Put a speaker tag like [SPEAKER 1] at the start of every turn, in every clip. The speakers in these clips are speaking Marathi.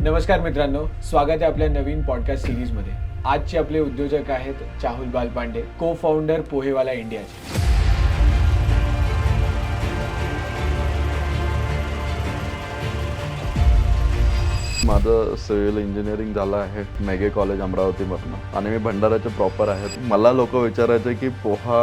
[SPEAKER 1] नमस्कार मित्रांनो, स्वागत आहे आपल्या नवीन पॉडकास्ट सिरीजमध्ये. आजचे आपले उद्योजक आहेत चाहुल बालपांडे, को फाउंडर पोहेवाला इंडियाचे.
[SPEAKER 2] माझं सिव्हिल इंजिनिअरिंग झालं आहे मेघे कॉलेज अमरावतीमधनं आणि मी भंडाराचे प्रॉपर आहेत. मला लोक विचारायचे की पोहा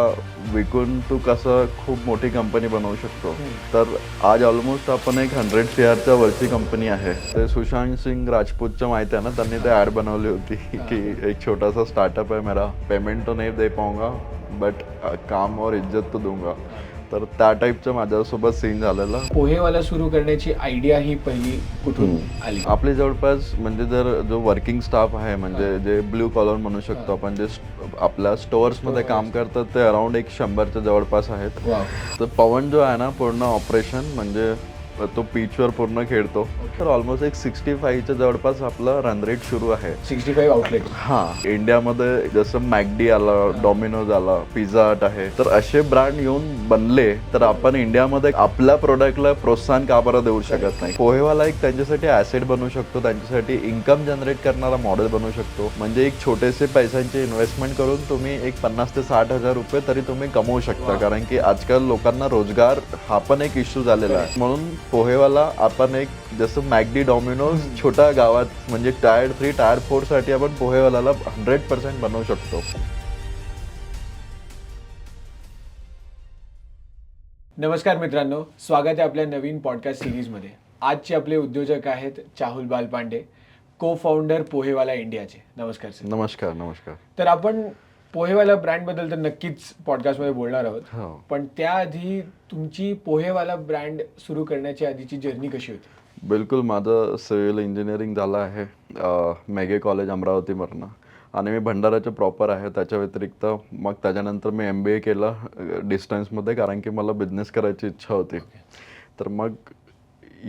[SPEAKER 2] विकून तू कसं खूप मोठी कंपनी बनवू शकतो. तर आज ऑलमोस्ट आपण एक 100 CR वरची कंपनी आहे. ते सुशांत सिंग राजपूतचं माहिती आहे ना, त्यांनी ते ॲड बनवली होती की एक छोटासा स्टार्टअप आहे मेरा, पेमेंट तो नहीं दे पाऊंगा बट काम और इज्जत तो दूंगा. तर त्या टाईपचं माझ्यासोबत सीन झालेला.
[SPEAKER 1] पोहेवाला सुरू करण्याची आयडिया ही पहिली कुठून आली?
[SPEAKER 2] आपली जवळपास म्हणजे जर जो वर्किंग स्टाफ आहे म्हणजे जे ब्ल्यू कॉलर म्हणू शकतो आपण, जे आपल्या स्टोअर्समध्ये काम करतात ते अराउंड 100च्या जवळपास आहेत. तर पवन जो आहे ना, पूर्ण ऑपरेशन म्हणजे तो पिचवर पूर्ण खेळतो. तर ऑलमोस्ट एक 65च्या जवळपास आपलं रन रेट सुरू आहे.
[SPEAKER 1] 65 आउटलेट.
[SPEAKER 2] हां, इंडियामध्ये जसं मॅकडी आला, डॉमिनोज आला, पिझ्झा हट आहे, तर असे ब्रँड येऊन बनले तर आपण इंडियामध्ये आपल्या प्रोडक्टला प्रोत्साहन का बरं देऊ शकत नाही. पोहेवाला एक त्यांच्यासाठी ॲसेट बनू शकतो, त्यांच्यासाठी इन्कम जनरेट करणारा मॉडेल बनू शकतो. म्हणजे एक छोटेसे पैशांची इन्व्हेस्टमेंट करून तुम्ही एक 50 ते 60 हजार रुपये तरी तुम्ही कमवू शकता. कारण की आजकाल लोकांना रोजगार हा पण एक इश्यू झालेला आहे. म्हणून पोहेवाला आपण एक जसं मॅकडी, डॉमिनोज छोट्या गावात म्हणजे टायर 3 टायर 4 साठी आपण पोहेवाल्याला 100% बनवू शकतो.
[SPEAKER 1] नमस्कार मित्रांनो, स्वागत आहे आपल्या नवीन पॉडकास्ट सिरीजमध्ये. आजचे आपले उद्योजक आहेत चाहुल बालपांडे, को फाउंडर पोहेवाला इंडियाचे. नमस्कार सर.
[SPEAKER 2] नमस्कार. नमस्कार.
[SPEAKER 1] तर आपण पोहेवाला ब्रँडबद्दल तर नक्कीच पॉडकास्टमध्ये बोलणार आहोत. पण त्याआधी तुमची पोहेवाला ब्रँड सुरू करण्याची आधीची जर्नी कशी होती?
[SPEAKER 2] बिलकुल, माझं सिव्हिल इंजिनिअरिंग झालं आहे मेघे कॉलेज अमरावतीमधनं आणि मी भंडाराचे प्रॉपर आहे. त्याच्या व्यतिरिक्त मग त्याच्यानंतर मी MBA केलं डिस्टन्समध्ये, कारण की मला बिझनेस करायची इच्छा होती. तर मग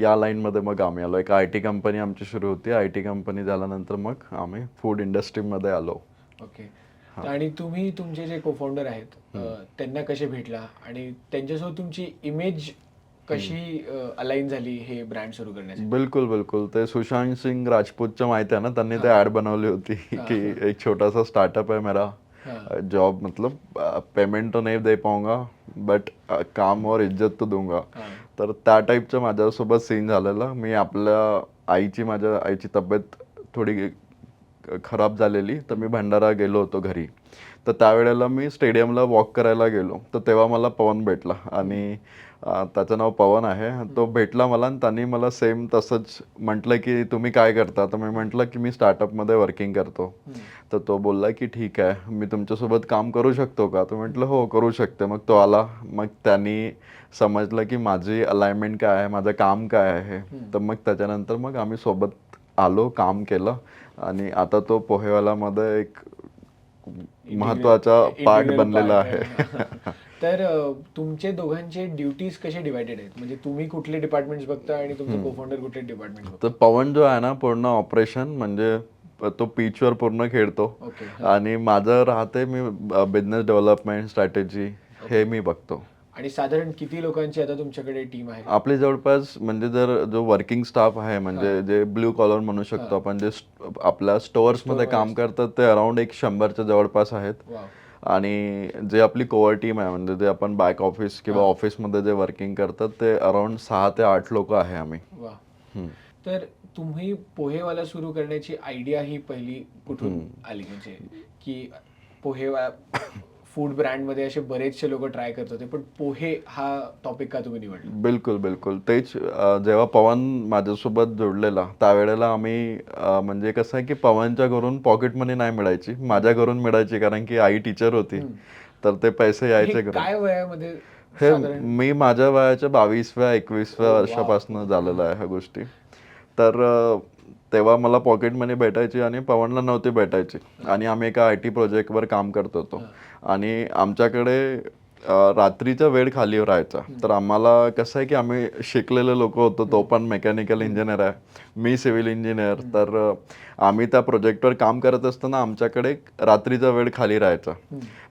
[SPEAKER 2] या लाईनमध्ये मग आम्ही आलो. एक IT कंपनी आमची सुरू होती. IT कंपनी झाल्यानंतर मग आम्ही फूड इंडस्ट्रीमध्ये आलो.
[SPEAKER 1] ओके. आणि तुम्ही तुमचे जे को फाउंडर आहेत त्यांना कसे भेटला आणि त्यांच्यासोबत तुमची इमेज कशी अलाइन झाली हे ब्रँड सुरू करण्यासाठी?
[SPEAKER 2] बिलकुल. ते सुशांत सिंग राजपूतचं माहिती आहे ना, त्यांनी ते ॲड बनवली होती की एक छोटासा स्टार्टअप आहे मेरा, जॉब मतलब पेमेंट तो नहीं दे पाऊंगा बट काम और इज्जत तो दूंगा. तर त्या टाईपचं माझ्यासोबत सीन झालेला. माझ्या आईची तब्येत थोडी खराब झालेली, तर मी भंडारा गेलो होतो घरी. तर त्यावेळेला मी स्टेडियमला वॉक करायला गेलो, तर तेव्हा मला पवन भेटला आणि त्याचं नाव पवन आहे. तो भेटला मला आणि त्यांनी मला सेम तसंच म्हटलं की तुम्ही काय करता? तर मी म्हटलं की मी स्टार्टअपमध्ये वर्किंग करतो. तर तो बोलला की ठीक आहे, मी तुमच्यासोबत काम करू शकतो का? तर म्हटलं हो, करू शकते. मग तो आला. मग त्यांनी समजलं की माझी अलाइनमेंट काय आहे, माझं काम काय आहे. तर मग त्याच्यानंतर मग आम्ही सोबत आलो, काम केलं आणि आता तो पोहेवालामध्ये एक महत्त्वाचा पार्ट बनलेला आहे.
[SPEAKER 1] तर तुमचे दोघांचे ड्युटीज कसे डिवायडेड आहेत? म्हणजे तुम्ही कुठले डिपार्टमेंट्स बघता आणि तुमचे को फाउंडर कुठले डिपार्टमेंट बघता?
[SPEAKER 2] तर पवन जो आहे ना, पूर्ण ऑपरेशन म्हणजे तो पिचवर पूर्ण खेळतो आणि माझं राहते मी बिझनेस डेव्हलपमेंट स्ट्रॅटेजी हे मी बघतो.
[SPEAKER 1] आणि साधारण किती लोकांची आता तुमच्याकडे टीम आहे?
[SPEAKER 2] आपली जवळपास म्हणजे जर जो वर्किंग स्टाफ आहे म्हणजे जे ब्ल्यू कॉलर म्हणू शकतो आपण, जे आपल्या स्टोअर्समध्ये काम करतात ते अराउंड 100च्या जवळपास आहेत. आणि जे आपली कोअर टीम आहे म्हणजे जे आपण बॅक ऑफिस किंवा ऑफिसमध्ये जे वर्किंग करतात ते अराउंड 6 ते 8 लोक आहे आम्ही.
[SPEAKER 1] तर तुम्ही पोहेवाला सुरू करण्याची आयडिया ही पहिली कुठून आली? म्हणजे की फूड ब्रँडमध्ये असे बरेचसे लोक ट्राय करत होते, पण पोहे हा टॉपिक का तुम्ही निवडला?
[SPEAKER 2] बिलकुल. तेच जेव्हा पवन माझ्यासोबत जोडलेला त्यावेळेला आम्ही म्हणजे कसं आहे की पवनच्या घरून पॉकेट मनी नाही मिळायची, माझ्या घरून मिळायची, कारण की आई टीचर होती. तर ते पैसे यायचे घरून.
[SPEAKER 1] काय वयामध्ये?
[SPEAKER 2] हे मी माझ्या वयाच्या 22व्या-21व्या वर्षापासून झालेलं आहे ह्या गोष्टी. तर तेव्हा मला पॉकेट मनी भेटायची आणि पवनला नव्हती भेटायची. आणि आम्ही एका IT प्रोजेक्टवर काम करत होतो आणि आमच्याकडे रात्रीचा वेळ खाली राहायचा. तर आम्हाला कसं आहे की आम्ही शिकलेले लोक होतो, तो पण मेकॅनिकल इंजिनियर आहे, मी सिव्हिल इंजिनियर. तर आम्ही त्या प्रोजेक्टवर काम करत असताना आमच्याकडे रात्रीचा वेळ खाली राहायचा.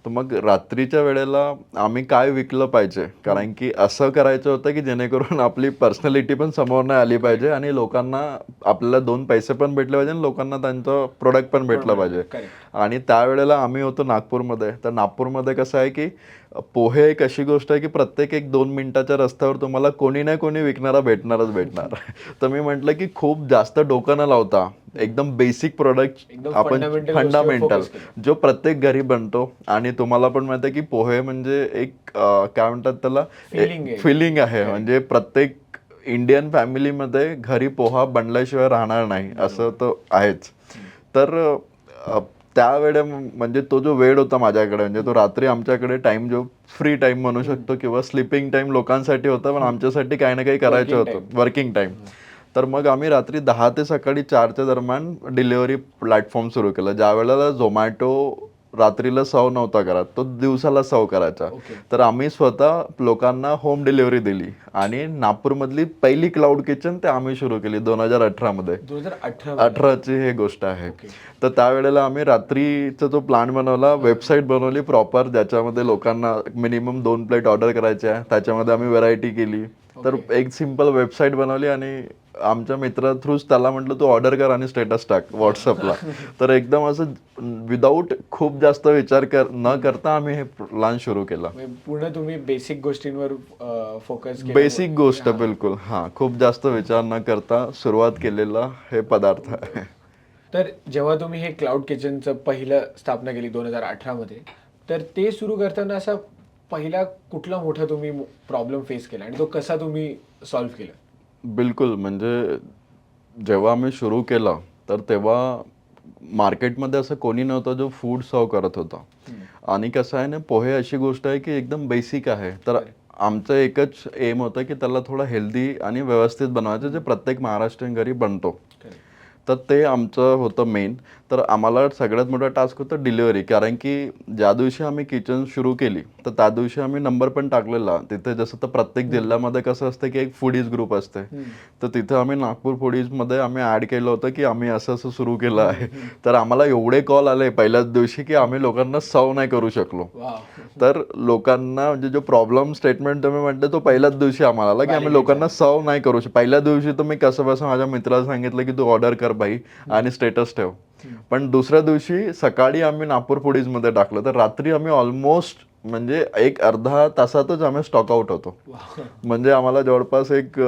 [SPEAKER 2] तर मग रात्रीच्या वेळेला आम्ही काय विकलं पाहिजे, कारण की असं करायचं होतं की जेणेकरून आपली पर्सनॅलिटी पण समोर नाही आली पाहिजे आणि लोकांना आपल्याला 2 पैसे पण भेटले पाहिजे आणि लोकांना त्यांचं प्रोडक्ट पण भेटलं पाहिजे. आणि त्यावेळेला आम्ही होतो नागपूरमध्ये. तर नागपूरमध्ये कसं आहे की पोहे एक अशी गोष्ट आहे की प्रत्येक 1-2 मिनिटाच्या रस्त्यावर तुम्हाला कोणी ना कोणी विकणारा भेटणार. तर मी म्हटलं की खूप जास्त डोकं न लावता एकदम बेसिक प्रोडक्ट आपण फंडामेंटल जो प्रत्येक घरी बनतो. आणि तुम्हाला पण माहिती आहे की पोहे म्हणजे एक काय म्हणतात त्याला, फिलिंग आहे. म्हणजे प्रत्येक इंडियन फॅमिलीमध्ये घरी पोहा बनल्याशिवाय राहणार नाही असं तर आहेच. तर त्यावेळे म्हणजे तो जो वेळ होता माझ्याकडे, म्हणजे तो रात्री आमच्याकडे टाइम जो फ्री टाइम म्हणू शकतो किंवा स्लीपिंग टाइम लोकांसाठी होता, पण आमच्यासाठी काही ना काही करायचं होतं, वर्किंग टाइम. तर मग आम्ही रात्री 10 ते सकाळी 4च्या दरम्यान डिलिव्हरी प्लॅटफॉर्म सुरू केलं. ज्या वेळेला झोमॅटो रात्रीला सर्व नव्हता करत, तो दिवसाला सर्व करायचा. तर आम्ही स्वतः लोकांना होम डिलिव्हरी दिली आणि नागपूरमधली पहिली क्लाउड किचन ते आम्ही सुरू केली 2018मध्ये. 2018ची हे गोष्ट आहे. तर त्यावेळेला आम्ही रात्रीचा जो प्लॅन बनवला, वेबसाईट बनवली प्रॉपर, ज्याच्यामध्ये लोकांना मिनिमम 2 प्लेट ऑर्डर करायच्या आहे. त्याच्यामध्ये आम्ही व्हरायटी केली. तर एक सिंपल वेबसाईट बनवली आणि आमच्या मित्रा थ्रूच त्याला म्हटलं तू ऑर्डर कर आणि स्टेटस टाक व्हॉट्सअपला. तर एकदम असं विदाऊट खूप जास्त विचार न करता आम्ही हे लॉन्च सुरू केला.
[SPEAKER 1] पूर्ण तुम्ही बेसिक गोष्टींवर फोकस केला.
[SPEAKER 2] बेसिक गोष्ट बिलकुल, हां, खूप जास्त विचार न करता सुरुवात केलेला हे पदार्थ आहे.
[SPEAKER 1] तर जेव्हा तुम्ही हे क्लाउड किचनचं पहिलं स्थापना केली 2018मध्ये, तर ते सुरू करताना असा पहिला कुठला मोठा तुम्ही प्रॉब्लेम फेस केला आणि तो कसा तुम्ही सॉल्व्ह केला?
[SPEAKER 2] बिलकुल, म्हणजे जेव्हा आम्ही सुरू केलं तर तेव्हा मार्केटमध्ये असं कोणी नव्हतं जो फूड सर्व करत होता. आणि कसं आहे ना, पोहे अशी गोष्ट आहे की एकदम बेसिक आहे. तर आमचं एकच एम होतं की त्याला थोडं हेल्दी आणि व्यवस्थित बनवायचं, जे प्रत्येक महाराष्ट्रीयन घरी बनतो. तर ते आमचं होतं मेन. तर आम्हाला सगळ्यात मोठा टास्क होता डिलिव्हरी, कारण की ज्या दिवशी आम्ही किचन सुरू केली तर त्या दिवशी आम्ही नंबर पण टाकलेला तिथे. जसं तर प्रत्येक जिल्ह्यामध्ये कसं असतं की एक फूडीज ग्रुप असते, तर तिथं आम्ही नागपूर फूडीजमध्ये आम्ही ॲड केलं होतं की आम्ही असं असं सुरू केलं आहे. तर आम्हाला एवढे कॉल आले पहिल्याच दिवशी की आम्ही लोकांना सर्व नाही करू शकलो. तर लोकांना म्हणजे जो प्रॉब्लेम स्टेटमेंट तुम्ही म्हटलं तो पहिल्याच दिवशी आम्हाला आला की आम्ही लोकांना सर्व नाही करू शकतो. पहिल्या दिवशी तर मी कसं बसं माझ्या मित्राला सांगितलं की तू ऑर्डर कर भाई आणि स्टेटस ठेव. पण दुसऱ्या दिवशी सकाळी आम्ही नागपूर फूडीजमध्ये टाकलं तर रात्री आम्ही ऑलमोस्ट म्हणजे एक अर्धा तासातच आम्ही स्टॉक आउट होतो. म्हणजे आम्हाला जवळपास एक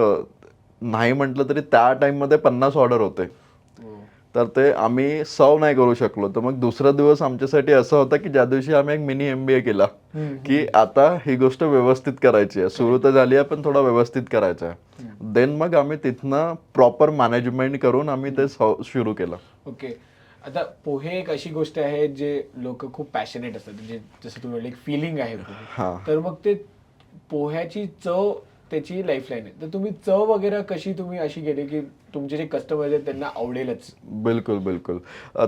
[SPEAKER 2] नाही म्हटलं तरी त्या टाइममध्ये 50 ऑर्डर होते. तर ते आम्ही सर्व नाही करू शकलो. तर मग दुसरा दिवस आमच्यासाठी असा होता की ज्या दिवशी आम्ही एक मिनी MBA केला की आता ही गोष्ट व्यवस्थित करायची आहे. सुरू तर झाली आहे पण थोडा व्यवस्थित करायचं आहे. देन मग आम्ही तिथनं प्रॉपर मॅनेजमेंट करून आम्ही ते सुरू केलं.
[SPEAKER 1] ओके. आता पोहे एक अशी गोष्ट आहे जे लोक खूप पॅशनेट असतात, म्हणजे जसं तुम्ही म्हणले एक फिलिंग आहे पोहे. तर मग ते पोह्याची चव त्याची लाईफलाईन आहे. तर तुम्ही चव वगैरे कशी तुम्ही अशी केली की तुमचे जे कस्टमर आहेत त्यांना आवडेलच?
[SPEAKER 2] बिलकुल बिलकुल.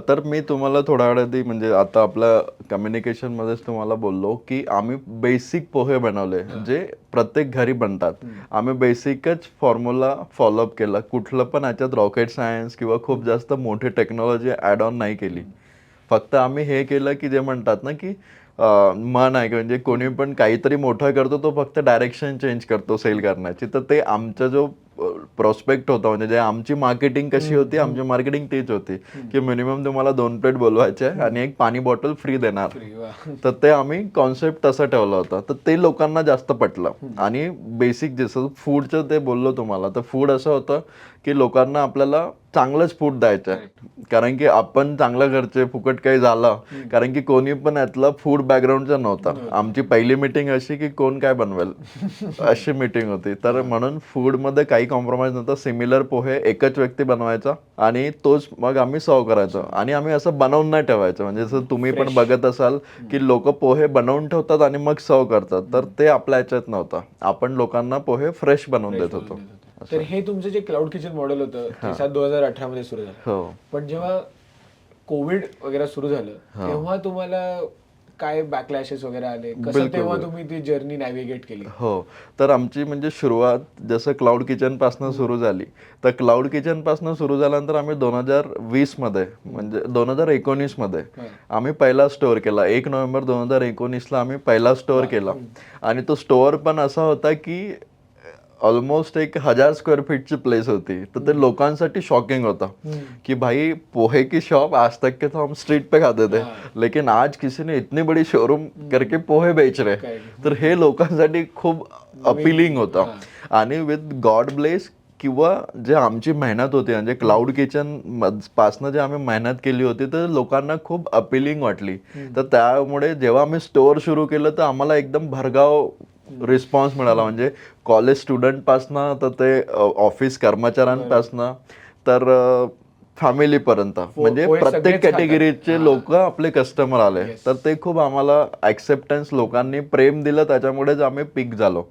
[SPEAKER 2] तर मी तुम्हाला थोड्या वेळ आधी म्हणजे आता आपल्या कम्युनिकेशनमध्येच तुम्हाला बोललो की आम्ही बेसिक पोहे बनवले जे प्रत्येक घरी बनतात. आम्ही बेसिकच फॉर्म्युला फॉलोअप केला. कुठलं पण याच्यात रॉकेट सायन्स किंवा खूप जास्त मोठी टेक्नॉलॉजी ॲड ऑन नाही केली. फक्त आम्ही हे केलं की जे म्हणतात ना की मन आहे की म्हणजे कोणी पण काहीतरी मोठं करतो तो फक्त डायरेक्शन चेंज करतो सेल करण्याची. तर ते आमचा जो प्रॉस्पेक्ट होता, म्हणजे जे आमची मार्केटिंग कशी होती, आमची मार्केटिंग तीच होती की मिनिमम तुम्हाला 2 प्लेट बोलवायचे आणि एक पाणी बॉटल फ्री देणार. तर ते आम्ही कॉन्सेप्ट तसं ठेवलं होतं. तर ते लोकांना जास्त पटलं. आणि बेसिक जसं फूडचं ते बोललो तुम्हाला, तर फूड असं होतं की लोकांना आपल्याला चांगलंच फूड द्यायचं आहे. कारण की आपण चांगलं घरचे फुकट काही झालं, कारण की कोणी पण यातला फूड बॅकग्राऊंडचा नव्हता. आमची पहिली मीटिंग अशी की कोण काय बनवेल अशी मीटिंग होती. तर म्हणून फूडमध्ये काही कॉम्प्रोमाइज नव्हता. सिमिलर पोहे एकच व्यक्ती बनवायचा आणि तोच मग आम्ही सर्व करायचो. आणि आम्ही असं बनवून नाही ठेवायचं, म्हणजे जसं तुम्ही पण बघत असाल की लोक पोहे बनवून ठेवतात आणि मग सर्व करतात. तर ते आपल्या ह्याच्यात नव्हतं. आपण लोकांना पोहे फ्रेश बनवून देत होतो.
[SPEAKER 1] तर हे तुमचं जे क्लाउड किचन मॉडेल होतं ते 2018मध्ये सुरू झालं. पण जेव्हा कोविड वगैरे सुरू झालं तेव्हा तुम्हाला काय बॅकलॅशेस वगैरे आले, कसं
[SPEAKER 2] बिलकुल.
[SPEAKER 1] तेव्हा तुम्ही ती जर्नी नॅव्हिगेट केली?
[SPEAKER 2] हो, तर आमची म्हणजे सुरुवात जसं क्लाउड किचन पासून सुरू झाली, तर क्लाउड किचन पासून सुरू झाल्यानंतर आम्ही 2020 मध्ये म्हणजे 2019 मध्ये आम्ही पहिला स्टोअर केला. 1 नोव्हेंबर 2019 ला आम्ही पहिला स्टोअर केला आणि तो स्टोअर पण असा होता की ऑलमोस्ट 1000 स्क्वेअर फीटची प्लेस होती. तर ते लोकांसाठी शॉकिंग होता कि भाई पोहे की शॉप आज तक के तो हम स्ट्रीट पे खाते थे, लेकिन आज किसी ने इतनी बड़ी शोरूम करके पोहे बेच रहे. तर हे लोकांसाठी खूप अपिलिंग होता. आणि विथ गॉड ब्लेस किंवा जे आमची मेहनत होती म्हणजे क्लाउड किचन पासनं जे आम्ही मेहनत केली होती तर लोकांना खूप अपिलिंग वाटली. तर त्यामुळे जेव्हा आम्ही स्टोअर सुरू केलं तर आम्हाला एकदम भरगाव रिस्पॉन्स मिळाला. म्हणजे कॉलेज स्टुडंट पासनं तर ते ऑफिस कर्मचाऱ्यांपासनं तर फॅमिली पर्यंत म्हणजे प्रत्येक कॅटेगरीचे लोक आपले कस्टमर आले. तर ते खूप आम्हाला ऍक्सेप्टन्स लोकांनी प्रेम दिलं, त्याच्यामुळेच आम्ही पीक झालो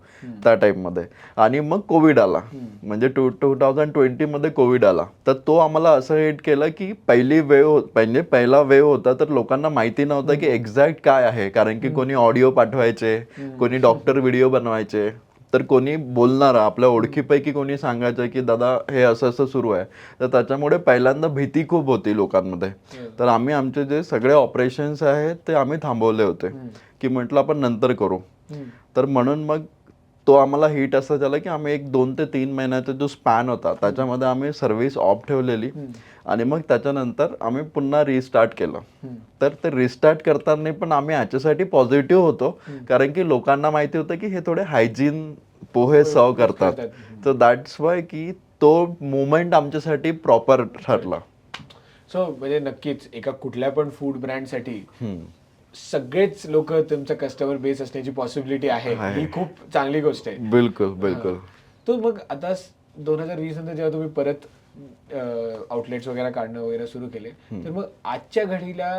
[SPEAKER 2] त्या टाइम मध्ये. आणि मग कोविड आला म्हणजे 2020 मध्ये कोविड आला. तर तो आम्हाला असं हिट केलं की पहिला वेव होता तर लोकांना माहिती नव्हतं की एक्झॅक्ट काय आहे, कारण की कोणी ऑडिओ पाठवायचे, कोणी डॉक्टर व्हिडिओ बनवायचे, तर कोणी बोलणार आपल्या ओळखीपैकी कोणी सांगायचं की दादा हे असं असं सुरू आहे. तर त्याच्यामुळे पहिल्यांदा भीती खूप होती लोकांमध्ये. तर आम्ही आमचे जे सगळे ऑपरेशन्स आहेत ते आम्ही थांबवले होते की म्हटलं आपण नंतर करू. तर म्हणून मग तो आम्हाला हिट असं झाला की आम्ही 1-2 ते 3 महिन्याचा जो स्पॅन होता त्याच्यामध्ये आम्ही सर्व्हिस ऑफ ठेवलेली आणि मग त्याच्यानंतर आम्ही पुन्हा रिस्टार्ट केलं. तर ते रिस्टार्ट करताना पण आम्ही याच्यासाठी पॉझिटिव्ह होतो, कारण की लोकांना माहिती होतं की हे थोडे हायजीन पोहे सर्व करतात. तर दॅट्स वाय की तो मुवमेंट आमच्यासाठी प्रॉपर ठरला.
[SPEAKER 1] सो म्हणजे नक्कीच एका कुठल्या पण फूड ब्रँडसाठी सगळेच लोक तुमचा कस्टमर बेस असण्याची पॉसिबिलिटी आहे, ही खूप चांगली गोष्ट आहे.
[SPEAKER 2] बिलकुल बिलकुल.
[SPEAKER 1] तो मग आता 2020 नंतर जेव्हा तुम्ही परत आउटलेट्स वगैरे काढणं वगैरे सुरू केले, तर मग आजच्या घडीला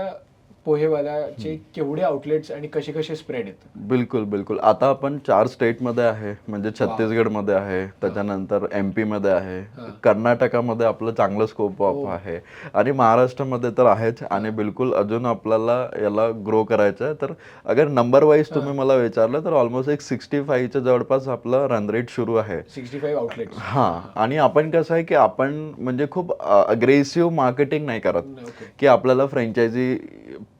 [SPEAKER 1] पोहेवालाचे केवढे आउटलेट्स आणि कसे कसे स्प्रेड आहेत?
[SPEAKER 2] बिलकुल बिलकुल. आता आपण 4 स्टेटमध्ये आहे, म्हणजे छत्तीसगडमध्ये आहे, त्याच्यानंतर MP मध्ये आहे, कर्नाटकामध्ये आपलं चांगलं स्कोप ऑफ आहे आणि महाराष्ट्रामध्ये तर आहेच. आणि बिलकुल अजून आपल्याला याला ग्रो करायचं आहे. तर अगर नंबर वाईज तुम्ही मला विचारलं तर ऑलमोस्ट 65च्या जवळपास आपलं रन रेट सुरू आहे.
[SPEAKER 1] 65 आउटलेट्स.
[SPEAKER 2] आणि आपण कसं आहे की आपण म्हणजे खूप अग्रेसिव्ह मार्केटिंग नाही करत की आपल्याला फ्रँचायझी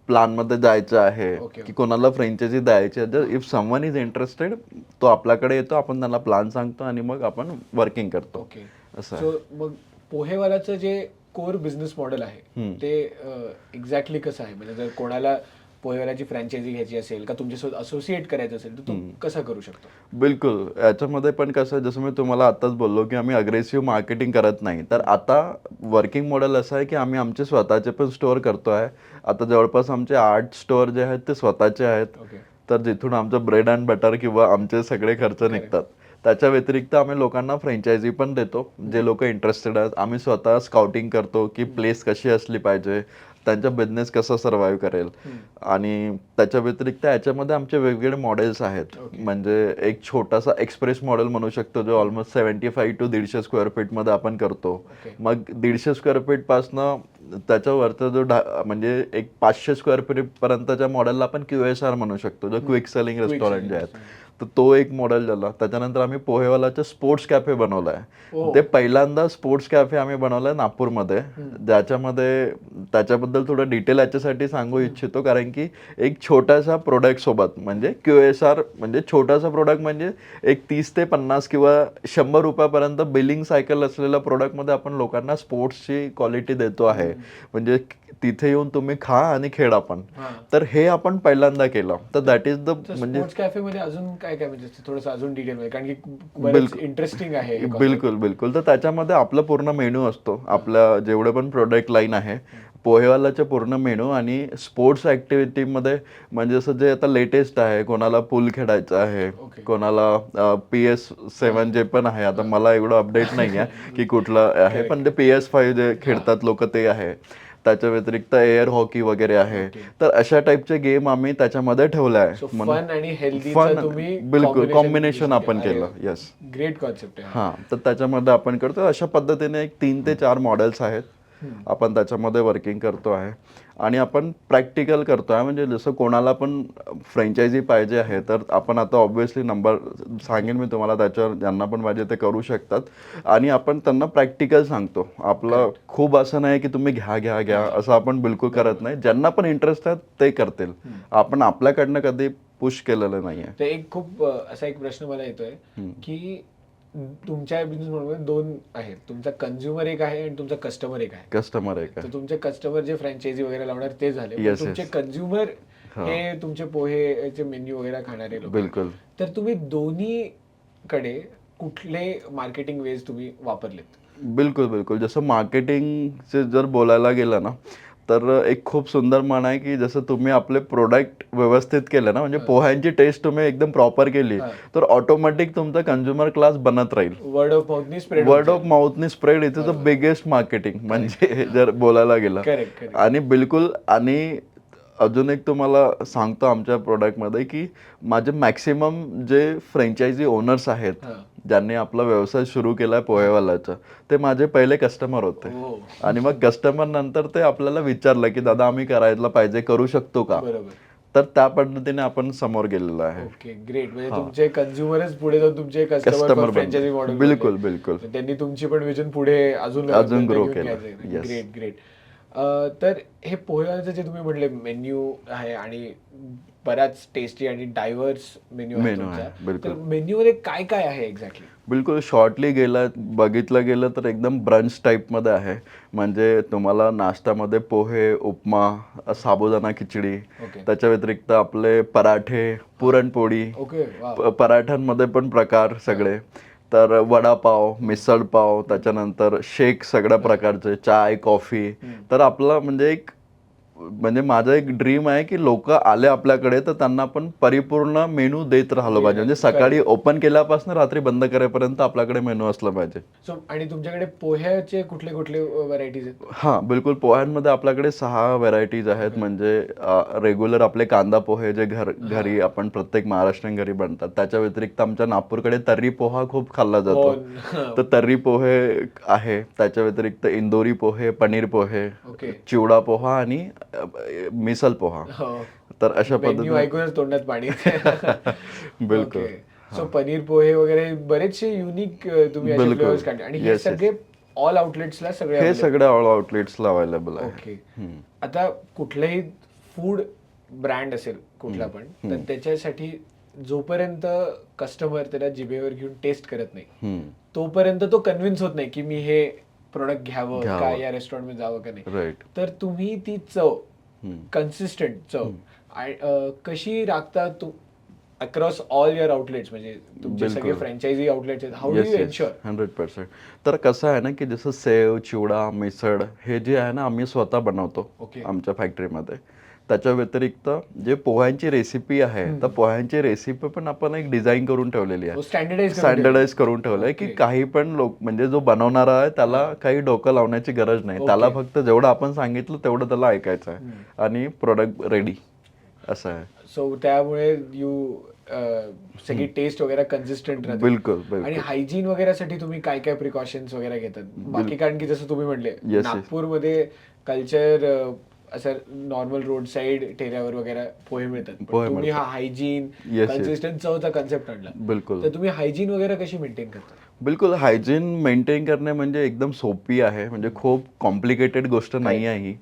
[SPEAKER 2] प्लॅन मध्ये जायचं आहे की कोणाला फ्रँचायझी द्यायची आहे. जर इफ समवन इज इंटरेस्टेड तो आपल्याकडे येतो, आपण त्यांना प्लॅन सांगतो आणि मग आपण वर्किंग करतो.
[SPEAKER 1] सो मग पोहेवालाचं जे कोर बिझनेस मॉडेल आहे ते एक्झॅक्टली कसं आहे? म्हणजे जर कोणाला पोहेवालाची फ्रँचायझी घ्यायची असेल का तुमच्यासोबत असोसिएट करायचं असेल तर तो कसं करू शकतो?
[SPEAKER 2] बिलकुल. याच्यामध्ये पण कसं जसं मी तुम्हाला आताच बोललो की आम्ही अग्रेसिव्ह मार्केटिंग करत नाही. तर आता वर्किंग मॉडेल असं आहे की आम्ही आमचे स्वतःचे पण स्टोअर करतो आहे. आता जवळपास आमचे 8 स्टोअर जे आहेत ते स्वतःचे आहेत. तर जिथून आमचं ब्रेड अँड बटर किंवा आमचे सगळे खर्च निघतात. त्याच्या व्यतिरिक्त आम्ही लोकांना फ्रँचायझी पण देतो, जे लोक इंटरेस्टेड आहेत. आम्ही स्वतः स्काउटिंग करतो की प्लेस कशी असली पाहिजे, त्यांचा बिझनेस कसा सर्व्हाइव्ह करेल. आणि त्याच्या व्यतिरिक्त याच्यामध्ये आमचे वेगवेगळे मॉडेल्स आहेत. म्हणजे एक छोटासा एक्सप्रेस मॉडेल म्हणू शकतो जो ऑलमोस्ट 75 to 150 स्क्वेअर फीट मध्ये आपण करतो. मग 150 स्क्वेअर फीट पासनं त्याच्यावरचा जो म्हणजे एक 500 स्क्वेअर फीट पर्यंतच्या मॉडेलला आपण QSR म्हणू शकतो, जो क्विक सेलिंग रेस्टॉरंट जे आहेत. तर तो एक मॉडेल झाला. त्याच्यानंतर आम्ही पोहेवालाचं स्पोर्ट्स कॅफे बनवला आहे. ते पहिल्यांदा स्पोर्ट्स कॅफे आम्ही बनवलाय नागपूरमध्ये, ज्याच्यामध्ये त्याच्याबद्दल थोडं डिटेल याच्यासाठी सांगू इच्छितो, कारण की एक छोट्याशा प्रोडक्ट सोबत म्हणजे QSR म्हणजे छोटासा प्रोडक्ट म्हणजे एक 30 ते 50 किंवा 100 रुपयापर्यंत बिलिंग सायकल असलेल्या प्रोडक्टमध्ये आपण लोकांना स्पोर्ट्सची क्वालिटी देतो आहे. म्हणजे तिथे येऊन तुम्ही खा आणि खेळा पण. तर हे आपण पहिल्यांदा केलं. तर दॅट इज द म्हणजे
[SPEAKER 1] कॅफे मध्ये अजून काय काय म्हणजे थोडंसं अजून डिटेल मध्ये, कारण की बरंच इंटरेस्टिंग आहे.
[SPEAKER 2] बिलकुल बिलकुल. तर त्याच्यामध्ये आपला पूर्ण मेनू असतो. आपल्या जेवढे पण प्रोडक्ट लाईन आहे पोहेवालाचे पूर्ण मेनू आणि स्पोर्ट्स ऍक्टिव्हिटीमध्ये म्हणजे जसं जे आता लेटेस्ट आहे, कोणाला पूल खेळायचं आहे, कोणाला PS7 जे पण आहे. आता मला एवढं अपडेट नाही आहे की कुठलं आहे, पण ते PS5 जे खेळतात लोक ते आहे. त्याच्या व्यतिरिक्त एअर हॉकी वगैरे आहे. तर अशा टाईपचे गेम आम्ही त्याच्यामध्ये ठेवले आहे.
[SPEAKER 1] फन आणि हेल्दी
[SPEAKER 2] बिलकुल कॉम्बिनेशन आपण केलं. येस,
[SPEAKER 1] ग्रेट कॉन्सेप्ट आहे.
[SPEAKER 2] तर त्याच्यामध्ये आपण करतो. अशा पद्धतीने एक 3 ते 4 मॉडेल्स आहेत आपण त्याच्यामध्ये वर्किंग करतो आहे आणि आपण प्रॅक्टिकल करतो आहे. म्हणजे जसं कोणाला पण फ्रँचायझी पाहिजे आहे तर आपण आता ऑब्व्हियसली नंबर सांगेन मी तुम्हाला, त्याच्यावर ज्यांना पण पाहिजे ते करू शकतात आणि आपण त्यांना प्रॅक्टिकल सांगतो. आपलं खूप असं नाही की तुम्ही घ्या घ्या घ्या असं आपण बिलकुल करत नाही. ज्यांना पण इंटरेस्ट आहे ते करतील. आपण आपल्याकडनं कधी पुश केलेलं नाहीये.
[SPEAKER 1] ते एक खूप असा एक प्रश्न मला येतोय की तुमच्या बिझनेस मॉडेलमध्ये दोन आहेत, तुमचा कंझ्युमर एक आहे आणि तुमचा कस्टमर एक आहे.
[SPEAKER 2] कस्टमर एक आहे.
[SPEAKER 1] तर तुमचे कस्टमर जे फ्रँचायझी वगैरे लावणार ते झाले,
[SPEAKER 2] Yes,
[SPEAKER 1] तुमचे
[SPEAKER 2] yes.
[SPEAKER 1] कंझ्युमर हे तुमचे पोहेचे मेन्यू वगैरे खाणारे लोक.
[SPEAKER 2] बिलकुल.
[SPEAKER 1] तर तुम्ही दोन्हीकडे कुठले मार्केटिंग वेज तुम्ही वापरलेत?
[SPEAKER 2] बिलकुल बिलकुल. जसं मार्केटिंगचे जर बोलायला गेलं ना तर एक खूप सुंदर म्हण आहे की जसं तुम्ही आपले प्रोडक्ट व्यवस्थित केलं ना, म्हणजे पोह्यांची टेस्ट तुम्ही एकदम प्रॉपर केली तर ऑटोमॅटिक तुमचा कंझ्युमर क्लास बनत राहील.
[SPEAKER 1] वर्ड ऑफ माउथनी स्प्रेड.
[SPEAKER 2] वर्ड ऑफ माउथनी spread is the biggest marketing म्हणजे जर बोलायला गेलं.
[SPEAKER 1] करेक्ट.
[SPEAKER 2] आणि बिलकुल. आणि अजून एक तुम्हाला सांगतो आमच्या प्रोडक्टमध्ये की माझे मॅक्सिमम जे फ्रँचायझी ओनर्स आहेत ज्यांनी आपला व्यवसाय सुरू केलाय पोहेवाल्याचा, ते माझे पहिले कस्टमर होते. आणि मग कस्टमर नंतर ते आपल्याला विचारलं की दादा आम्ही करायला पाहिजे, करू शकतो का? तर त्या पद्धतीने आपण समोर गेलेलो आहे.
[SPEAKER 1] Okay, great. म्हणजे तुमचे कंझ्युमरच पुढे जाऊन तुमचे कस्टमर फ्रँचायझी मॉडेल.
[SPEAKER 2] बिलकुल बिलकुल.
[SPEAKER 1] त्यांनी तुमची पण विजन पुढे अजून ग्रो केलं. ग्रेट. तर हे पोहेवाल्याचं जे तुम्ही म्हटले मेन्यू आहे आणि बराच टेस्टी आणि डायव्हर्स मेन्यू आहे, तर मेन्यू मध्ये काय काय आहे एक्झॅक्टली?
[SPEAKER 2] बिलकुल. शॉर्टली बघितलं गेलं तर एकदम ब्रंच टाईपमध्ये आहे. म्हणजे तुम्हाला नाश्त्यामध्ये पोहे, उपमा, साबुदाणा खिचडी, त्याच्या व्यतिरिक्त आपले पराठे, पुरणपोळी, पराठ्यांमध्ये पण प्रकार सगळे, तर वडापाव, मिसळपाव, त्याच्यानंतर शेक सगळ्या प्रकारचे, चाय, कॉफी. तर आपला म्हणजे माझं एक ड्रीम आहे की लोक आले आपल्याकडे तर त्यांना आपण परिपूर्ण मेनू देत राहिलो पाहिजे. म्हणजे सकाळी ओपन केल्यापासून रात्री बंद करेपर्यंत आपल्याकडे मेनू असला पाहिजे.
[SPEAKER 1] आणि तुमच्याकडे पोह्याचे कुठले कुठले व्हरायटीज आहेत?
[SPEAKER 2] हा बिलकुल. पोह्यांमध्ये आपल्याकडे 6 व्हरायटीज आहेत. म्हणजे रेग्युलर आपले कांदा पोहे जे घरी आपण प्रत्येक महाराष्ट्रीयन घरी बनतात. त्याच्या व्यतिरिक्त आमच्या नागपूरकडे तर्री पोहा खूप खाल्ला जातो, तर तर्री पोहे आहे. त्याच्या व्यतिरिक्त इंदोरी पोहे, पनीर पोहे, चिवडा पोहा आणि मिसल पोहा. तर अशा पद्धतीने
[SPEAKER 1] ऐकूनच तोंडात पाणी.
[SPEAKER 2] बिलकुल.
[SPEAKER 1] सो पनीर पोहे वगैरे बरेचसे युनिक तुम्ही असे फ्लेवर्स काढले आणि हे सगळे ऑल आउटलेट्सला
[SPEAKER 2] हे सगळे ऑल आउटलेट्सला अवेलेबल आहे.
[SPEAKER 1] ओके. आता कुठलंही फूड ब्रँड असेल कुठला पण, तर त्याच्यासाठी जोपर्यंत कस्टमर त्याला जिभेवर घेऊन टेस्ट करत नाही तोपर्यंत तो कन्व्हिन्स होत नाही की मी हे प्रोडक्ट घ्यावं का, या रेस्टॉरंट मध्ये जावं का नाही. तर तुम्ही ती चव, कन्सिस्टंट चव कशी राखता अक्रॉस ऑल युअर आउटलेट्स, म्हणजे तुमचे सगळे फ्रँचायझी आउटलेट्स आहेत, हाऊ डू यू एन्श्योर?
[SPEAKER 2] 100%. तर कसं आहे ना की जसं सेव, चिवडा, मिसळ हे जे आहे ना आम्ही स्वतः बनवतो आमच्या फॅक्टरीमध्ये. त्याच्या व्यतिरिक्त जे पोह्यांची रेसिपी आहे तर पोह्यांची रेसिपी पण आपण एक डिझाईन करून ठेवलेली आहे, स्टँडर्डाइज करून ठेवलंय की काही पण लोक म्हणजे जो बनवणारा आहे त्याला काही डोकं लावण्याची गरज नाही. त्याला फक्त जेवढं आपण सांगितलं तेवढं त्याला ऐकायचं आहे आणि प्रोडक्ट रेडी असं आहे.
[SPEAKER 1] सो त्यामुळे सगळी टेस्ट वगैरे कन्सिस्टंट राहते.
[SPEAKER 2] बिलकुल.
[SPEAKER 1] आणि हायजीन वगैरेसाठी तुम्ही काय काय प्रिकॉशन्स वगैरे घेतात बाकी? कारण की जसं तुम्ही म्हटले नागपूरमध्ये कल्चर असं नॉर्मल रोड साईड ठेऱ्यावर वगैरे पोहे मिळतात, तुम्ही हा हायजीन कन्सिस्टंट चवचा कन्सेप्ट आणला.
[SPEAKER 2] बिलकुल.
[SPEAKER 1] तर तुम्ही हायजीन वगैरे कशी मेंटेन करता?
[SPEAKER 2] बिलकुल. हायजीन मेंटेन करणे म्हणजे एकदम सोपी आहे. म्हणजे खूप कॉम्प्लिकेटेड गोष्ट नाही आहे ही.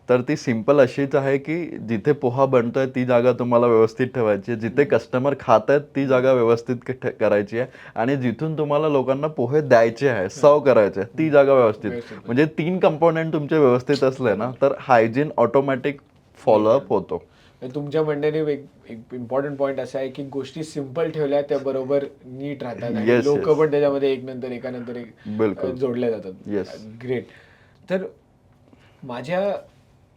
[SPEAKER 2] तर ती सिंपल अशीच आहे की जिथे पोहा बनतोय ती जागा तुम्हाला व्यवस्थित ठेवायची आहे, जिथे कस्टमर खात आहेत ती जागा व्यवस्थित करायची आहे आणि जिथून तुम्हाला लोकांना पोहे द्यायचे आहे, सर्व करायचे आहे, ती जागा व्यवस्थित. म्हणजे 3 कंपोनेंट तुमचे व्यवस्थित असले ना तर हायजीन ऑटोमॅटिक फॉलोअप होतो.
[SPEAKER 1] तुमच्या म्हणण्याने एक इम्पॉर्टंट पॉईंट असा आहे की गोष्टी सिंपल ठेवल्या त्या बरोबर नीट राहतात आणि लोक पण त्याच्यामध्ये एकानंतर एक जोडल्या जातात. ग्रेट. तर माझ्या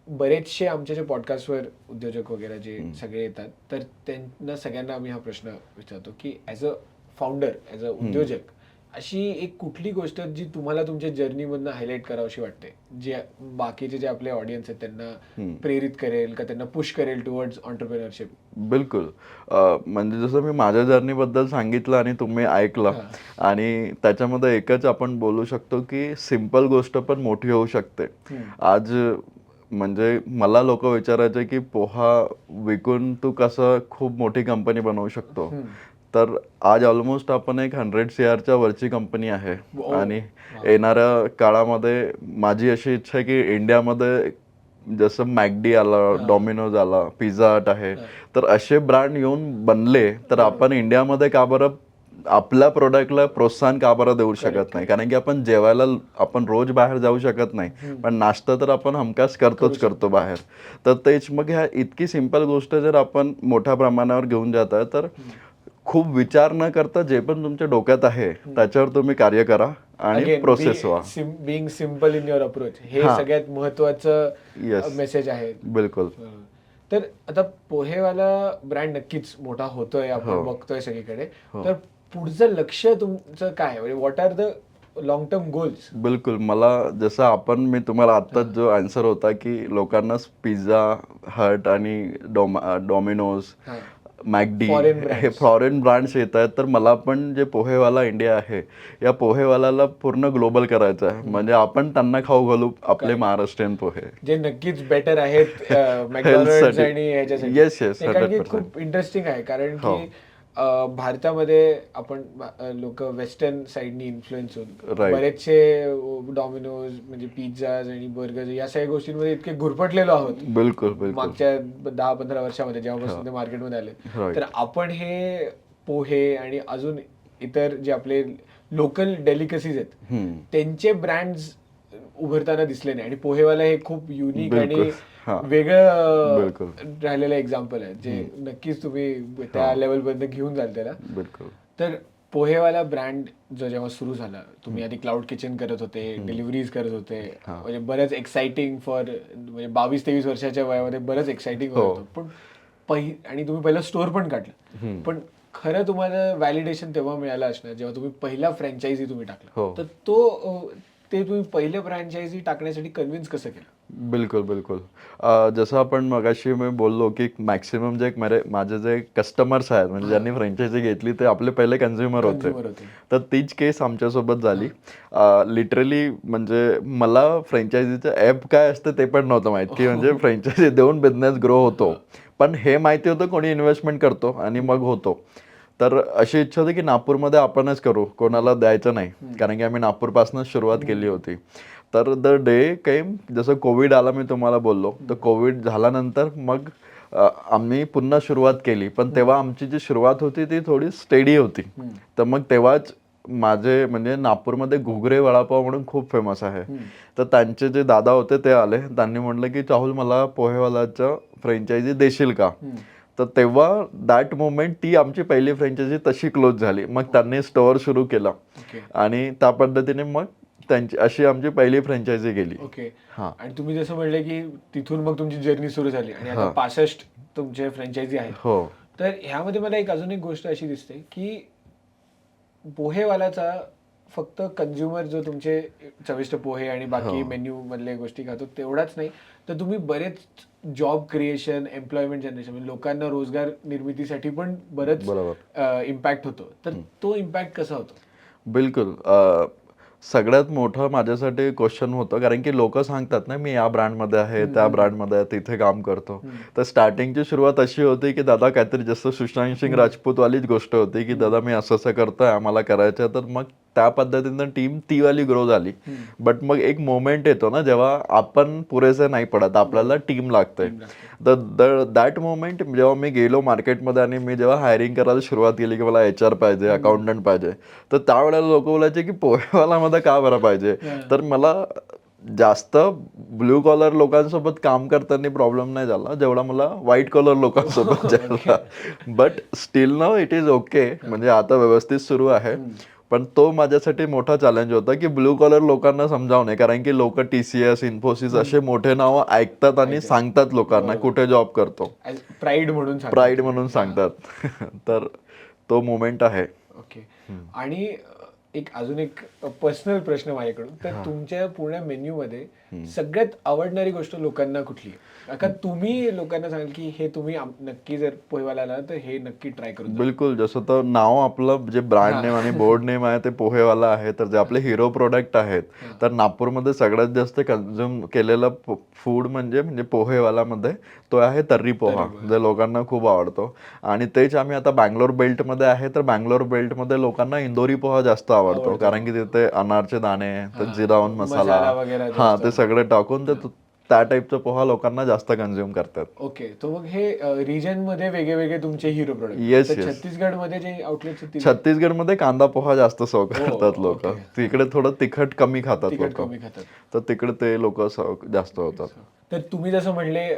[SPEAKER 1] बरेचसे आमच्या जे पॉडकास्टवर उद्योजक वगैरे जे सगळे येतात तर त्यांना सगळ्यांना आम्ही हा प्रश्न विचारतो की as a founder, as a उद्योजक अशी एक कुठली गोष्ट जी तुम्हाला तुमच्या जर्नीमधनं हायलाईट करावीशी वाटते, जे बाकीचे जे आपले ऑडियन्स आहेत त्यांना प्रेरित करेल का त्यांना पुश करेल टुवर्ड्स ऑन्टरप्रिनरशिप?
[SPEAKER 2] बिलकुल. म्हणजे जसं मी माझ्या जर्नीबद्दल सांगितलं आणि तुम्ही ऐकलं, आणि त्याच्यामध्ये एकच आपण बोलू शकतो की सिंपल गोष्ट पण मोठी होऊ शकते. आज म्हणजे मला लोक विचारायचे की पोहा विकून तू कसं खूप मोठी कंपनी बनवू शकतो. तर आज ऑलमोस्ट आपण एक 100 CR वरची कंपनी आहे. आणि येणाऱ्या काळामध्ये माझी अशी इच्छा आहे की इंडियामध्ये जसं मॅकडी आला, डॉमिनोज आला, पिझ्झा हट आहे, तर असे ब्रँड येऊन बनले तर आपण इंडियामध्ये का बरं आपल्या प्रोडक्टला प्रोत्साहन का बरं देऊ शकत नाही? कारण की आपण जेवायला आपण रोज बाहेर जाऊ शकत नाही, पण नाश्ता तर आपण हमखास करतो बाहेर. तर तेच मग ह्या इतकी सिंपल गोष्ट जर आपण मोठ्या प्रमाणावर घेऊन जात आहे तर खूप विचार न करता जे पण तुमच्या डोक्यात आहे त्याच्यावर तुम्ही कार्य करा आणि प्रोसेस व्हा.
[SPEAKER 1] Being simple in your approach, हे सगळ्यात महत्वाचं मेसेज आहे.
[SPEAKER 2] बिलकुल.
[SPEAKER 1] तर आता पोहेवाला ब्रँड नक्कीच मोठा होतोय, आपण बघतोय सगळीकडे. तर पुढचं लक्ष तुमचं काय आहे? What are the long term goals?
[SPEAKER 2] बिलकुल. मला जसं मी तुम्हाला आत्ताच जो आन्सर होता की लोकांना पिझ्झा हट आणि डॉमिनोज, मॅकडी हे फॉरेन ब्रँड्स येत आहेत, तर मला पण जे पोहेवाला इंडिया आहे या पोहेवाल्याला पूर्ण ग्लोबल करायचं आहे. म्हणजे आपण त्यांना खाऊ घालू आपले महाराष्ट्रीयन पोहे, जे
[SPEAKER 1] नक्कीच बेटर आहेत मॅकडॉनल्ड्स आणि ह्याच्यासाठी.
[SPEAKER 2] Yes yes.
[SPEAKER 1] खूप इंटरेस्टिंग आहे कारण की भारतामध्ये आपण लोक वेस्टर्न साइडनी इन्फ्लुएन्स होऊन बरेचसे डॉमिनोज म्हणजे पिझ्झाज आणि बर्गर या सगळ्या गोष्टींमध्ये इतके घुरपटलेलो आहोत.
[SPEAKER 2] बिलकुल.
[SPEAKER 1] मागच्या 10-15 वर्षामध्ये जेव्हापासून ते मार्केटमध्ये आले, तर आपण हे पोहे आणि अजून इतर जे आपले लोकल डेलिकसीज आहेत त्यांचे ब्रँड्स उभरताना दिसले नाही. आणि पोहेवाला हे खूप युनिक आणि वेगळं राहिलेलं एक्झाम्पल आहे, जे नक्कीच तुम्ही त्या लेवल पर्यंत घेऊन जाल त्याला. तर पोहेवाला ब्रँड जो जेव्हा सुरू झाला, तुम्ही आधी क्लाउड किचन करत होते, डिलिव्हरीज करत होते, म्हणजे बरंच एक्साइटिंग फॉर म्हणजे 22-23 वर्षाच्या वयामध्ये बरंच एक्साइटिंग होतं. पण आणि तुम्ही पहिला स्टोअर पण काढलं, पण खरं तुम्हाला व्हॅलिडेशन तेव्हा मिळालं असणार जेव्हा तुम्ही पहिला फ्रँचायझी तुम्ही टाकला. तर ते तुम्ही पहिले फ्रँचायझी टाकण्यासाठी कन्व्हिन्स कसं केलं?
[SPEAKER 2] बिलकुल. जसं आपण मगाशी मी बोललो की मॅक्सिमम जे माझे जे कस्टमर्स आहेत, म्हणजे ज्यांनी फ्रँचायझी घेतली ते आपले पहिले कन्झ्युमर होते. तर तीच केस आमच्यासोबत झाली. लिटरली म्हणजे मला फ्रँचायझीचं ॲप काय असतं ते पण नव्हतं माहीत, की म्हणजे फ्रँचायझी देऊन बिझनेस ग्रो होतो. पण हे माहिती होतं कोणी इन्व्हेस्टमेंट करतो आणि मग होतो. तर अशी इच्छा होती की नागपूरमध्ये आपणच करू, कोणाला द्यायचं नाही, कारण की आम्ही नागपूरपासूनच सुरुवात केली होती. तर द डे केम, जसं कोविड आला मी तुम्हाला बोललो, तर कोविड झाल्यानंतर मग आम्ही पुन्हा सुरुवात केली. पण तेव्हा आमची जी सुरुवात होती ती थोडी स्टेडी होती. तर मग तेव्हाच माझे म्हणजे नागपूरमध्ये घुगरे वडापाव म्हणून खूप फेमस आहे, तर त्यांचे जे दादा होते ते आले. त्यांनी म्हटलं की चाहुल मला पोहेवालाचं फ्रँचायझी देशील का? तर तेव्हा दॅट मोमेंट ती आमची पहिली फ्रँचायझी तशी क्लोज झाली. मग त्यांनी स्टोअर सुरू केला आणि त्या पद्धतीने मग त्यांची अशी आमची पहिली फ्रँचायझी गेली.
[SPEAKER 1] आणि तुम्ही जसं म्हणले की तिथून मग तुमची जर्नी सुरू झाली आणि आता 65 तुमचे फ्रँचायझी आहेत. तर ह्यामध्ये मला अजून एक गोष्ट अशी दिसते की पोहेवालाचा फक्त कंझ्युमर जो तुमचे चविष्ट पोहे आणि बाकी मेन्यू मधल्या गोष्टी खातो तेवढाच नाही, तर तुम्ही बरेच जॉब क्रिएशन, एम्प्लॉयमेंट जनरेशन म्हणजे लोकांना रोजगार निर्मितीसाठी पण बरंच इम्पॅक्ट होतो. तर तो इम्पॅक्ट कसा होतो?
[SPEAKER 2] बिलकुल. सगळ्यात मोठं माझ्यासाठी क्वेश्चन होतं, कारण की लोक सांगतात ना मी या ब्रँडमध्ये आहे, त्या ब्रँडमध्ये आहे, तिथे काम करतो. तर स्टार्टिंगची सुरुवात अशी होती की दादा काहीतरी जसं सुशांत सिंग राजपूतवालीच गोष्ट होती की दादा मी असं करतोय, आम्हाला करायचं. तर मग त्या पद्धतीनं टीम ती वाली ग्रो झाली. बट मग एक मोमेंट येतो ना जेव्हा आपण पुरेसे नाही पडत, आपल्याला टीम लागते. तर दॅट मोमेंट जेव्हा मी गेलो मार्केटमध्ये आणि मी जेव्हा हायरिंग करायला सुरुवात केली की मला HR पाहिजे, अकाउंटंट पाहिजे, तर त्यावेळेला लोक बोलायचे की पोहेवाला मध्ये का बरं पाहिजे. तर मला जास्त ब्ल्यू कॉलर लोकांसोबत काम करताना प्रॉब्लेम नाही झाला जेवढा मला व्हाईट कॉलर लोकांसोबत झाला. But still now it is okay, म्हणजे आता व्यवस्थित सुरू आहे. पण तो माझ्यासाठी मोठा चॅलेंज होता की ब्ल्यू कॉलर लोकांना समजावणे, कारण की लोक TCS, इन्फोसिस असे मोठे नावं ऐकतात आणि सांगतात लोकांना कुठे जॉब करतो,
[SPEAKER 1] प्राईड म्हणून
[SPEAKER 2] सांगतात. तर तो मोमेंट आहे.
[SPEAKER 1] आणि एक अजून एक पर्सनल प्रश्न माझ्याकडून, तर तुमच्या पूर्ण मेन्यू मध्ये सगळ्यात आवडणारी गोष्ट लोकांना कुठली आहे? का तुम्ही लोकांना सांगाल की हे तुम्ही नक्की जर पोहेवाला आला तर हे नक्की ट्राय करून जा.
[SPEAKER 2] बिलकुल, जसं तर नाव आपलं जे ब्रँड नेम आणि बोर्ड नेम आहे ते पोहेवाला आहे, तर जे आपले हिरो प्रोडक्ट आहेत, तर नागपूरमध्ये सगळ्यात जास्त कन्झ्युम केलेलं फूड म्हणजे पोहेवालामध्ये तो आहे तर्री पोहा, जे लोकांना खूप आवडतो. आणि तेच आम्ही आता बँगलोर बेल्टमध्ये आहे, तर बँगलोर बेल्टमध्ये लोकांना इंदोरी पोहा जास्त आवडतो, कारण की तिथे अनारचे दाणे, जिरावन मसाला, हा ते सगळे टाकून ते त्या टाईपचा पोहा लोकांना जास्त कन्झ्युम करतात.
[SPEAKER 1] ओके, तो मग हे रिजन मध्ये वेगळे वेगळे तुमचे हिरो प्रोडक्ट.
[SPEAKER 2] येस,
[SPEAKER 1] छत्तीसगड मध्ये जे आउटलेट,
[SPEAKER 2] छत्तीसगडमध्ये कांदा पोहा जास्त सर्व करतात लोक. तिकडे थोडं तिखट कमी खातात लोक, तर तिकडे ते लोक जास्त होतात.
[SPEAKER 1] तर तुम्ही जसं म्हणले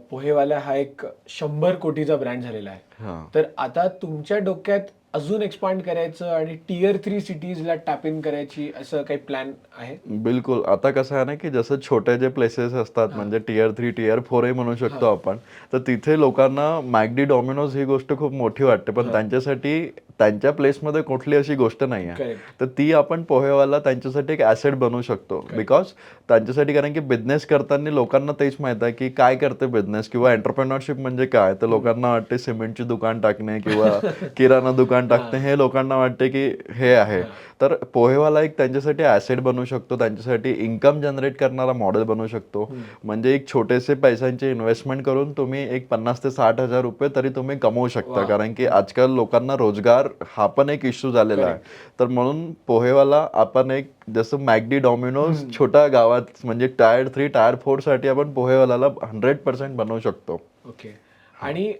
[SPEAKER 1] पोहेवाला हा एक 100 कोटीचा ब्रँड झालेला आहे, तर आता तुमच्या डोक्यात अजून एक्सपांड करायचं आणि टियर 3 सिटीजला टॅप इन करायची असं काही प्लॅन आहे?
[SPEAKER 2] बिलकुल. आता कसं आहे ना, की जसं छोटे जे प्लेसेस असतात, म्हणजे टियर 3 टियर 4 म्हणू शकतो आपण, तर तिथे लोकांना मॅकडी, डॉमिनोज ही गोष्ट खूप मोठी वाटते, पण त्यांच्यासाठी त्यांच्या प्लेसमध्ये कुठली अशी गोष्ट नाही आहे, तर ती आपण पोहेवाला त्यांच्यासाठी एक ॲसेट बनवू शकतो. बिकॉज त्यांच्यासाठी, कारण की बिझनेस करताना लोकांना तेच माहित आहे की काय करते बिझनेस किंवा एंटरप्रेन्योरशिप म्हणजे काय, तर लोकांना वाटते सिमेंटची दुकान टाकणे किंवा किराणा दुकान टाकणे, हे लोकांना वाटते की हे आहे. तर पोहेवाला एक त्यांच्यासाठी ॲसेट बनवू शकतो, त्यांच्यासाठी इन्कम जनरेट करणारा मॉडेल बनवू शकतो. म्हणजे एक छोटेसे पैशांचे इन्व्हेस्टमेंट करून तुम्ही एक 50,000 ते 60,000 रुपये तरी तुम्ही कमवू शकता, कारण की आजकाल लोकांना रोजगार हा पण एक इश्यू झालेला आहे. तर म्हणून पोहेवाला आपण एक जसं मॅकडी, डॉमिनोज छोट्या गावात म्हणजे टायर 3 टायर 4 साठी आपण पोहेवाला 100% बनवू शकतो.
[SPEAKER 1] ओके. आणि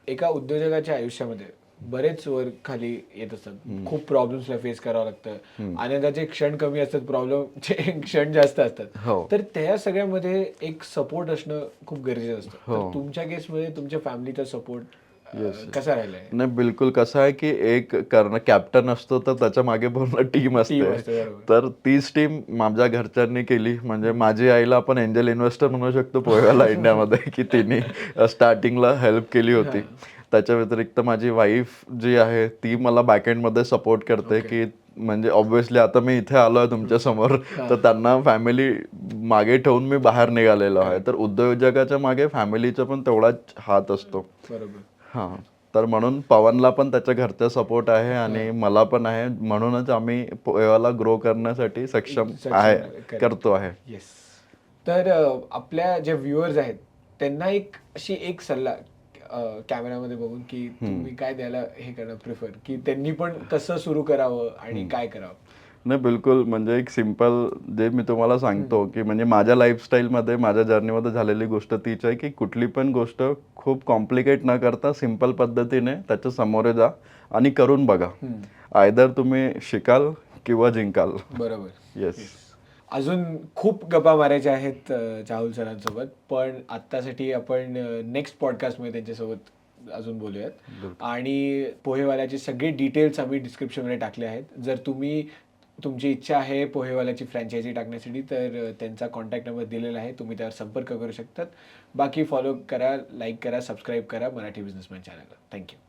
[SPEAKER 1] एका उद्योजकाच्या आयुष्यामध्ये बरेच वर खाली येत असतात, खूप प्रॉब्लेम्सला फेस करावं लागतं, आनंदाचे क्षण कमी असतात, प्रॉब्लेमचे क्षण जास्त असतात, तर त्या सगळ्यामध्ये एक सपोर्ट असणं खूप गरजेचं असतं. तर तुमच्या केसमध्ये तुमच्या फॅमिलीचा सपोर्ट कसा राहिलाय?
[SPEAKER 2] नाही, बिलकुल. कसं आहे की एक कॅप्टन असतो, तर त्याच्या मागे पूर्ण टीम असते, तर तीच टीम माझ्या घरच्यांनी केली. म्हणजे माझी आईला आपण एंजल इन्व्हेस्टर म्हणू शकतो पोहेवाला इंडियामध्ये, की तिने स्टार्टिंगला हेल्प केली होती. त्याच्या व्यतिरिक्त माझी वाईफ जी आहे ती मला बॅकएंडमध्ये सपोर्ट करते, की म्हणजे ऑब्व्हियसली आता मी इथे आलो आहे तुमच्या समोर, तर त्यांना फॅमिली मागे ठेवून मी बाहेर निघालेलो आहे. तर उद्योजकाच्या मागे फॅमिलीचा पण तेवढाच हात असतो. हां, तर म्हणून पवनला पण त्याच्या घरचा सपोर्ट आहे आणि मला पण आहे, म्हणूनच आम्ही पोहेवाला ग्रो करण्यासाठी सक्षम करतो आहे.
[SPEAKER 1] येस. तर आपल्या जे व्ह्युअर्स आहेत त्यांना एक अशी एक सल्ला कॅमेरामध्ये बघून की तुम्ही काय द्यायला हे करणं प्रिफर, की त्यांनी पण कसं सुरू करावं आणि काय करावं?
[SPEAKER 2] नाही, बिलकुल. म्हणजे एक सिम्पल जे मी तुम्हाला सांगतो, की म्हणजे माझ्या लाईफस्टाईलमध्ये, माझ्या जर्नीमध्ये झालेली गोष्ट तीच आहे, की कुठली पण गोष्ट खूप कॉम्प्लिकेट न करता सिम्पल पद्धतीने त्याच्या सामोरे जा आणि करून बघा. आयदर तुम्ही शिकाल किंवा जिंकाल.
[SPEAKER 1] बरोबर.
[SPEAKER 2] येस.
[SPEAKER 1] अजून खूप गप्पा मारायच्या आहेत चाहुल सरांसोबत, पण आत्तासाठी आपण नेक्स्ट पॉडकास्टमध्ये त्यांच्यासोबत अजून बोलूयात. आणि पोहेवाल्याचे सगळे डिटेल्स आम्ही डिस्क्रिप्शनमध्ये टाकले आहेत. जर तुमची इच्छा आहे पोहेवाल्याची फ्रँचायझी टाकण्यासाठी, तर त्यांचा कॉन्टॅक्ट नंबर दिलेला आहे, तुम्ही त्यावर संपर्क करू शकतात. बाकी फॉलो करा, लाईक करा, सबस्क्राईब करा मराठी बिझनेसमॅन चॅनलला. थँक्यू.